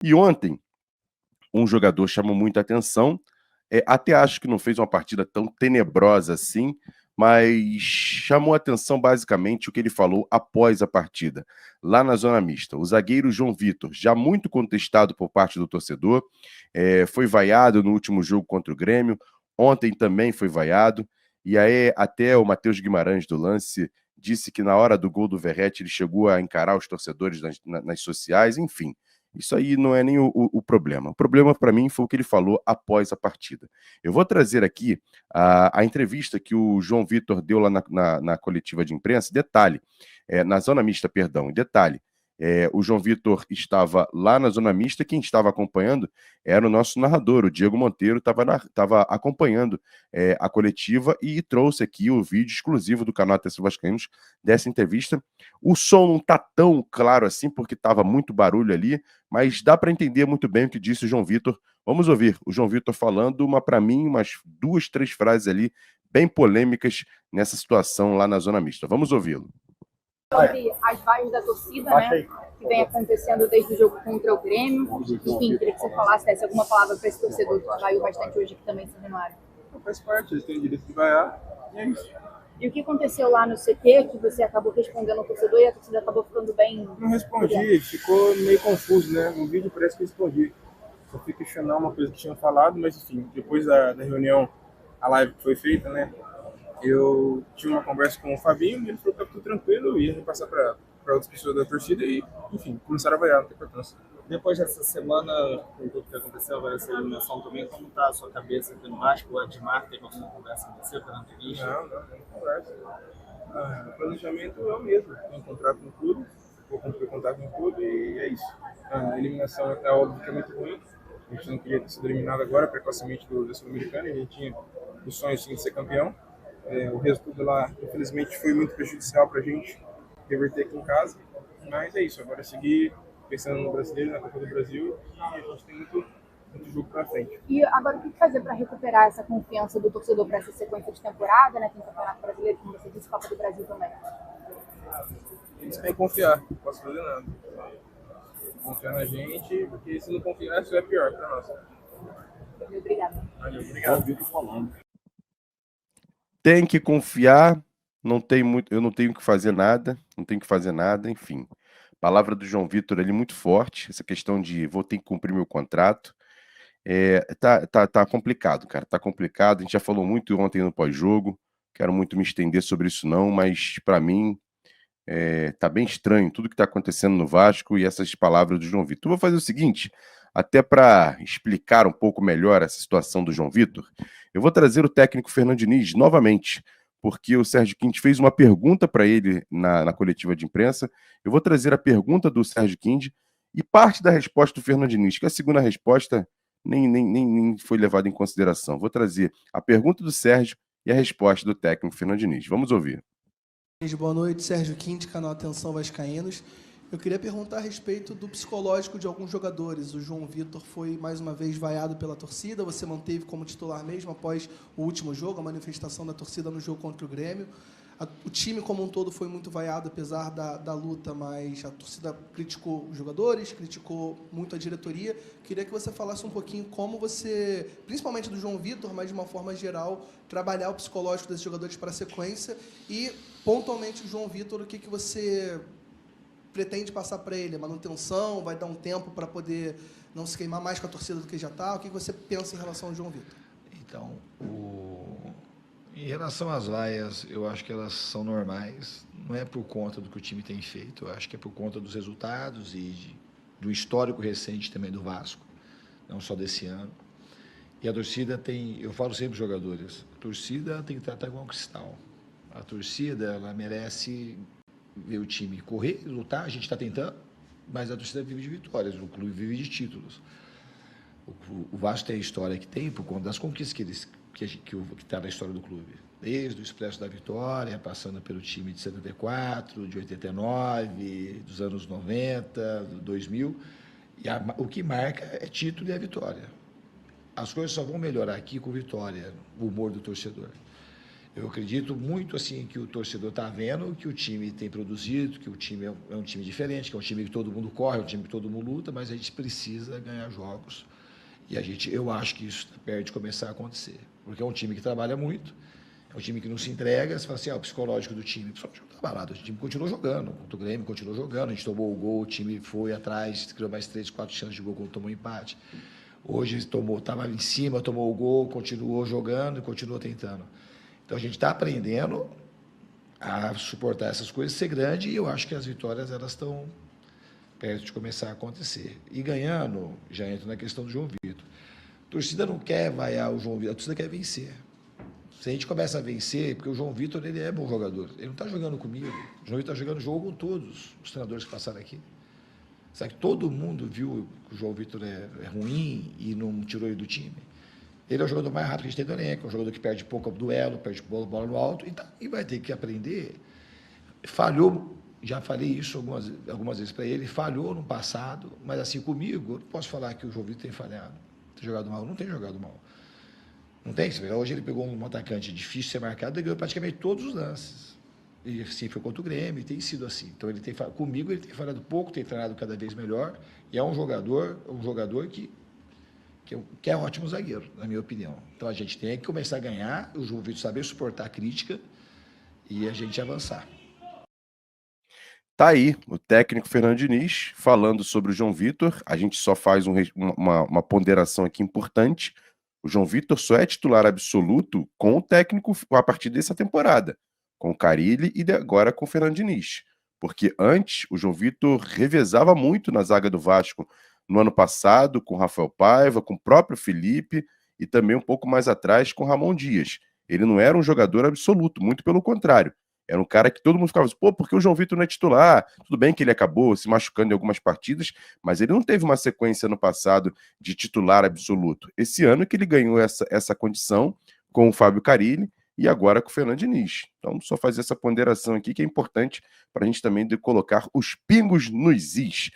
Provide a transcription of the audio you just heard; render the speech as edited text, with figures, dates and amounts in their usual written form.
E ontem, um jogador chamou muita atenção, até acho que não fez uma partida tão tenebrosa assim, mas chamou atenção basicamente o que ele falou após a partida, lá na zona mista. O zagueiro João Vitor, já muito contestado por parte do torcedor, foi vaiado no último jogo contra o Grêmio, ontem também foi vaiado, e aí até o Matheus Guimarães do Lance disse que na hora do gol do Verratti ele chegou a encarar os torcedores nas sociais, enfim. Isso aí não é nem o problema. O problema, para mim, foi o que ele falou após a partida. Eu vou trazer aqui a entrevista que o João Vitor deu lá na coletiva de imprensa. Detalhe, na zona mista, perdão. Detalhe, o João Vitor estava lá na zona mista. Quem estava acompanhando era o nosso narrador, o Diego Monteiro, estava acompanhando a coletiva e trouxe aqui o vídeo exclusivo do canal Atenção Vascaínos dessa entrevista. O som não está tão claro assim, porque estava muito barulho ali, mas dá para entender muito bem o que disse o João Vitor. Vamos ouvir o João Vitor falando, para mim, umas 2, 3 frases ali bem polêmicas nessa situação lá na zona mista. Vamos ouvi-lo. Sobre as vaias da torcida, né, que vem acontecendo desde o jogo contra o Grêmio. Enfim, queria que você falasse, desse alguma palavra para esse torcedor que vaiou bastante hoje aqui também em São Januário. Faz parte, eles têm o direito de vaiar, e é isso. E o que aconteceu lá no CT, que você acabou respondendo ao torcedor e a torcida acabou ficando bem... Não respondi, ficou meio confuso, né? No vídeo parece que eu respondi. Só fui questionar uma coisa que tinham falado, mas enfim, depois da reunião, a live que foi feita, né? Eu tive uma conversa com o Fabinho e ele falou que estava tudo tranquilo, ia repassar para outras pessoas da torcida e, enfim, começaram a vaiar, não tem importância. Depois dessa semana, com tudo que aconteceu, vai essa eliminação também, como está a sua cabeça aqui no Vasco? O Edmar teve alguma conversa com você pela entrevista? Não conversa. O planejamento é o mesmo, tem um contrato no clube, vou cumprir o contrato no clube e é isso. A eliminação é óbvio que é muito ruim, a gente não queria ter sido eliminado agora precocemente da Sul-Americana, a gente tinha o sonho sim de ser campeão. O resultado lá, infelizmente, foi muito prejudicial para a gente reverter aqui em casa, mas é isso, agora é seguir pensando no brasileiro, na Copa do Brasil, e a gente tem muito jogo para frente. E agora o que fazer para recuperar essa confiança do torcedor para essa sequência de temporada, né? Tem Campeonato Brasileiro, como você disse, Copa do Brasil também. Eles têm que confiar, não posso fazer nada. Confiar na gente, porque se não confiar, isso é pior para nós. Obrigada. Valeu, obrigado. Tem que confiar, não tem muito, eu não tenho que fazer nada, não tenho que fazer nada, enfim. Palavra do João Vitor ali muito forte, essa questão de vou ter que cumprir meu contrato. Tá complicado, cara, tá complicado. A gente já falou muito ontem no pós-jogo, quero muito me estender sobre isso não, mas para mim tá bem estranho tudo que tá acontecendo no Vasco e essas palavras do João Vitor. Eu vou fazer o seguinte, até para explicar um pouco melhor essa situação do João Vitor, eu vou trazer o técnico Fernando Diniz novamente, porque o Sérgio Quindes fez uma pergunta para ele na coletiva de imprensa. Eu vou trazer a pergunta do Sérgio Quindes e parte da resposta do Fernando Diniz, que a segunda resposta nem foi levada em consideração. Vou trazer a pergunta do Sérgio e a resposta do técnico Fernando Diniz. Vamos ouvir. Boa noite, Sérgio Quindes, canal Atenção Vascaínos. Eu queria perguntar a respeito do psicológico de alguns jogadores. O João Vitor foi, mais uma vez, vaiado pela torcida. Você manteve como titular mesmo após o último jogo, a manifestação da torcida no jogo contra o Grêmio. O time como um todo foi muito vaiado, apesar da luta, mas a torcida criticou os jogadores, criticou muito a diretoria. Queria que você falasse um pouquinho como você, principalmente do João Vitor, mas de uma forma geral, trabalhar o psicológico desses jogadores para a sequência e, pontualmente, o João Vitor, o que você pretende passar para ele? A manutenção? Vai dar um tempo para poder não se queimar mais com a torcida do que já está? O que você pensa em relação ao João Vitor? Então, em relação às vaias, eu acho que elas são normais. Não é por conta do que o time tem feito, eu acho que é por conta dos resultados e do histórico recente também do Vasco, não só desse ano. E a torcida tem, eu falo sempre aos jogadores, a torcida tem que tratar igual um cristal. A torcida, ela merece ver o time correr, lutar, a gente está tentando, mas a torcida vive de vitórias, o clube vive de títulos. O Vasco tem a história que tem por conta das conquistas que está na história do clube. Desde o Expresso da Vitória, passando pelo time de 74, de 89, dos anos 90, 2000. E o que marca é título e a vitória. As coisas só vão melhorar aqui com vitória, o humor do torcedor. Eu acredito muito assim que o torcedor está vendo que o time tem produzido, que o time é um time diferente, que é um time que todo mundo corre, é um time que todo mundo luta, mas a gente precisa ganhar jogos. E eu acho que isso está perto de começar a acontecer. Porque é um time que trabalha muito, é um time que não se entrega. Você fala assim, o psicológico do time, o psicológico não está barato, o time continuou jogando, o Grêmio continuou jogando, a gente tomou o gol, o time foi atrás, criou mais 3, 4 chances de gol quando tomou empate. Hoje estava em cima, tomou o gol, continuou jogando e continuou tentando. Então a gente está aprendendo a suportar essas coisas, ser grande, e eu acho que as vitórias elas estão perto de começar a acontecer. E ganhando, já entra na questão do João Vitor. A torcida não quer vaiar o João Vitor, a torcida quer vencer. Se a gente começa a vencer, porque o João Vitor ele é bom jogador, ele não está jogando comigo, o João Vitor está jogando jogo com todos os treinadores que passaram aqui. Sabe que todo mundo viu que o João Vitor é ruim e não tirou ele do time. Ele é o jogador mais rápido que a gente tem do elenco, é um jogador que perde pouco duelo, perde bola no alto, e vai ter que aprender. Falhou, já falei isso algumas vezes para ele, falhou no passado, mas assim, comigo, eu não posso falar que o João Vitor tem falhado, tem jogado mal, não tem jogado mal. Não tem, hoje ele pegou um atacante difícil de ser marcado e ganhou praticamente todos os lances. E assim, foi contra o Grêmio, e tem sido assim. Então, comigo ele tem falhado pouco, tem treinado cada vez melhor, e é um jogador que é um ótimo zagueiro, na minha opinião. Então, a gente tem que começar a ganhar, o João Vitor saber suportar a crítica e a gente avançar. Tá aí o técnico Fernando Diniz falando sobre o João Vitor. A gente só faz uma ponderação aqui importante. O João Vitor só é titular absoluto com o técnico a partir dessa temporada, com o Carille e agora com o Fernando Diniz. Porque antes o João Vitor revezava muito na zaga do Vasco no ano passado, com o Rafael Paiva, com o próprio Felipe e também um pouco mais atrás com o Ramon Dias. Ele não era um jogador absoluto, muito pelo contrário. Era um cara que todo mundo ficava assim, por que o João Vitor não é titular? Tudo bem que ele acabou se machucando em algumas partidas, mas ele não teve uma sequência no passado de titular absoluto. Esse ano que ele ganhou essa condição com o Fábio Carille e agora com o Fernando Diniz. Então, só fazer essa ponderação aqui que é importante para a gente também colocar os pingos nos is.